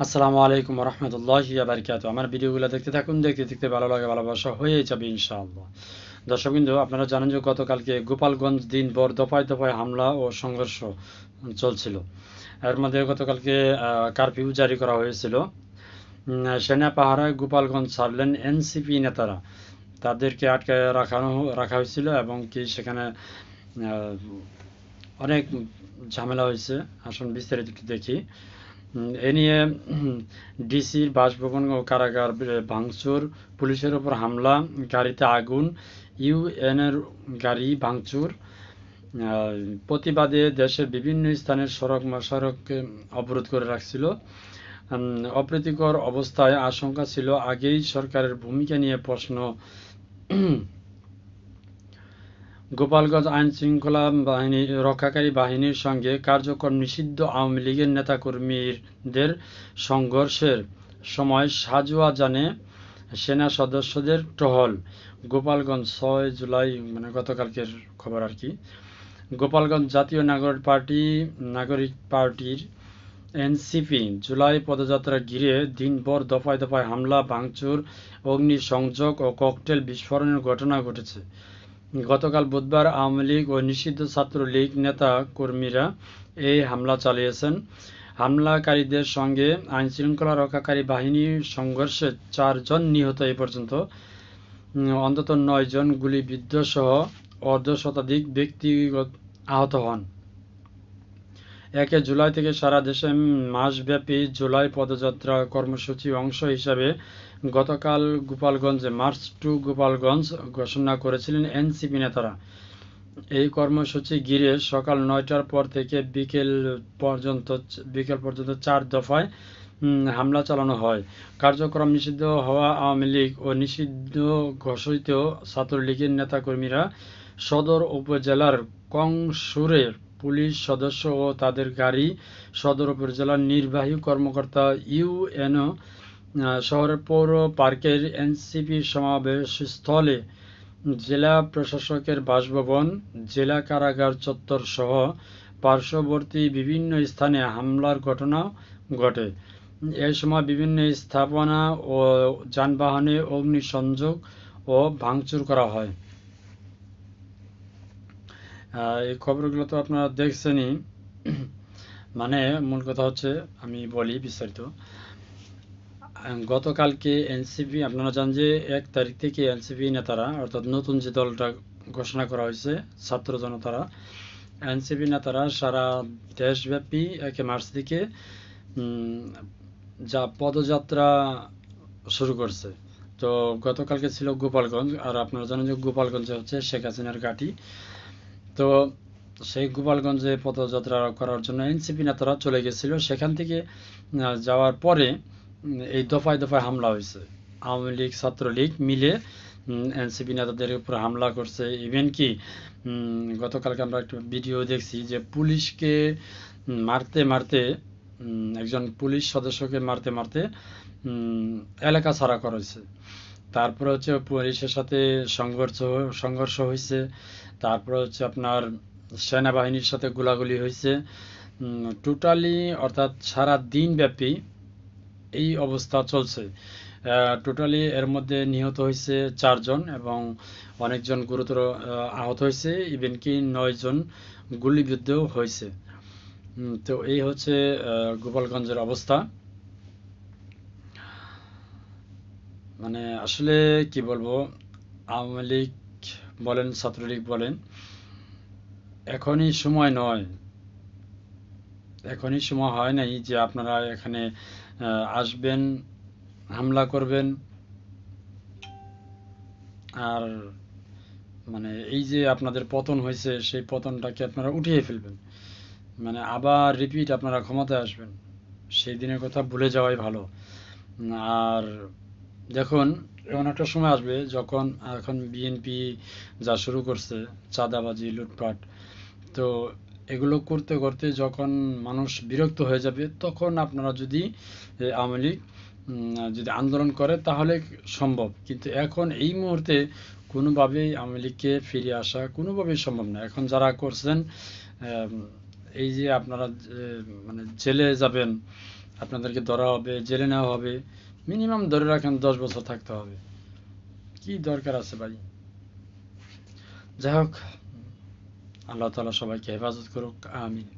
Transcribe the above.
আসসালামু আলাইকুম রহমতুল্লাহি ওয়া বারাকাতুহু। আমার ভিডিওগুলো দেখতে থাকুন, দেখতে দেখতে ভালো লাগে, ভালোবাসা হয়ে যাবে ইনশাআল্লাহ। দর্শকবৃন্দ, আপনারা জানেন যে গতকালকে গোপালগঞ্জ দিনভর দফায় দফায় হামলা ও সংঘর্ষ চলছিল। এর মধ্যে গতকালকে কারফিউ জারি করা হয়েছিল। সেনা পাহারায় গোপালগঞ্জ ছাড়লেন এনসিপি নেতারা। তাদেরকে আটকে রাখা হয়েছিল এবং কি সেখানে আহ, অনেক ঝামেলা হয়েছে। আসুন বিস্তারিত একটু দেখি। এ নিয়ে ডিসির বাসভবন ও কারাগার ভাঙচুর, পুলিশের ওপর হামলা, গাড়িতে আগুন, ইউএনের গাড়ি ভাঙচুর। প্রতিবাদে দেশের বিভিন্ন স্থানের সড়ক অবরোধ করে রাখছিল। অপ্রীতিকর অবস্থায় আশঙ্কা ছিল আগেই সরকারের ভূমিকা নিয়ে প্রশ্ন। গোপালগঞ্জ আইনশৃঙ্খলা বাহিনী রক্ষাকারী বাহিনীর সঙ্গে কার্যকর নিষিদ্ধ আওয়ামী লীগের নেতাকর্মীদের সংঘর্ষের সময় সাজোয়া জানে সেনা সদস্যদের টহল। গোপালগঞ্জ 6 জুলাই, মানে গতকালকের খবর আর কি। গোপালগঞ্জ জাতীয় নাগরিক পার্টির এনসিপি জুলাই পদযাত্রা ঘিরে দিনভর দফায় দফায় হামলা, ভাঙচুর, অগ্নিসংযোগ ও ককটেল বিস্ফোরণের ঘটনা ঘটেছে। গতকাল বুধবার আওয়ামী লীগ ও নিষিদ্ধ ছাত্রলীগ নেতা কর্মীরা এই হামলা চালিয়েছেন। হামলাকারীদের সঙ্গে আইনশৃঙ্খলা রক্ষাকারী বাহিনীর সংঘর্ষে 4 জন নিহত এ পর্যন্ত। অন্তত 9 জন গুলিবিদ্ধ সহ অর্ধশতাধিক ব্যক্তি আহত হন। 1 জুলাই থেকে সারা দেশে মাসব্যাপী জুলাই পদযাত্রা কর্মসূচির অংশ হিসাবে গতকাল গোপালগঞ্জে মার্চ টু গোপালগঞ্জ ঘোষণা করেছিলেন এনসিপি নেতারা। এই কর্মসূচি ঘিরে সকাল 9টার পর থেকে বিকেল পর্যন্ত 4 দফায় হামলা চালানো হয়। কার্যক্রম নিষিদ্ধ হওয়া আওয়ামী লীগ ও নিষিদ্ধ ঘোষিত ছাত্রলীগের নেতাকর্মীরা সদর উপজেলার কংসুরের পুলিশ সদস্য ও তাদের গাড়ি, সদর উপজেলার নির্বাহী কর্মকর্তা ইউএনও, শহরের পৌর পার্কের এনসিপি সমাবেশস্থলে, জেলা প্রশাসকের বাসভবন, জেলা কারাগার চত্বর সহ পার্শ্ববর্তী বিভিন্ন স্থানে হামলার ঘটনা ঘটে। এ সময় বিভিন্ন স্থাপনা ও যানবাহনে অগ্নিসংযোগ ও ভাঙচুর করা হয়। এই খবরগুলো তো আপনারা দেখছেনই। মানে মূল কথা হচ্ছে, আমি বলি বিস্তারিত। গতকালকে এনসিপি, আপনারা জানেন যে 1 তারিখ থেকে এনসিপি নেতারা, অর্থাৎ নতুন যে দলটা ঘোষণা করা হয়েছে, ছাত্র জনতারা, এনসিপি নেতারা সারা দেশব্যাপী 1 মার্চ থেকে যা পদযাত্রা শুরু করছে। তো গতকালকে ছিল গোপালগঞ্জ, আর আপনারা জানেন যে গোপালগঞ্জে হচ্ছে শেখ হাসিনার ঘাঁটি। তো সেই গোপালগঞ্জে পদযাত্রা করার জন্য এনসিপি নেতারা চলে গেছিল। সেখান থেকে যাওয়ার পরে এই দফায় দফায় হামলা হয়েছে। আওয়ামী লীগ ছাত্রলীগ মিলে এনসিপি নেতাদের উপর হামলা করছে। ইভেন কি গতকালকে আমরা একটা ভিডিও দেখছি যে পুলিশকে মারতে মারতে, একজন পুলিশ সদস্যকে মারতে মারতে এলাকা ছাড়া করা হয়েছে। তারপরে হচ্ছে পুলিশের সাথে সংঘর্ষ হয়েছে। তারপরে হচ্ছে আপনার সেনাবাহিনীর সাথে গোলাগুলি হয়েছে। টোটালি, অর্থাৎ সারা দিন ব্যাপী এই অবস্থা চলছে। টোটালি এর মধ্যে নিহত হয়েছে 4 জন এবং অনেকজন গুরুতর আহত হয়েছে। ইভেন কি 9 জন গুলিবিদ্ধ হয়েছে। তো এই হচ্ছে গোপালগঞ্জের অবস্থা। মানে আসলে কি বলবো, আওয়ামী লীগ বলেন, ছাত্রলীগ বলেন, এখনই সময় নয়, এখনই সময় হয় নাই যে আপনারা এখানে আসবেন, হামলা করবেন, আর মানে এই যে আপনাদের পতন হয়েছে সেই পতনটাকে আপনারা উঠিয়ে ফেলবেন, মানে আবার রিপিট আপনারা ক্ষমতায় আসবেন, সেই দিনের কথা ভুলে যাওয়াই ভালো। আর দেখুন, এমন একটা সময় আসবে যখন, এখন বিএনপি যা শুরু করছে, চাঁদাবাজি, লুটপাট, তো এগুলো করতে করতে যখন মানুষ বিরক্ত হয়ে যাবে, তখন আপনারা যদি আওয়ামী লীগ যদি আন্দোলন করে তাহলে সম্ভব। কিন্তু এখন এই মুহূর্তে কোনোভাবেই আওয়ামী লীগকে ফিরে আসা কোনোভাবেই সম্ভব না। এখন যারা করছেন, এই যে আপনারা মানে জেলে যাবেন, আপনাদেরকে ধরা হবে, জেলে নেওয়া হবে, মিনিমাম ধরে রাখেন 10 বছর থাকতে হবে। কি দরকার আছে ভাই? যাই হোক, আল্লাহ তাআলা সবাইকে হেফাজত করুক, আমিন।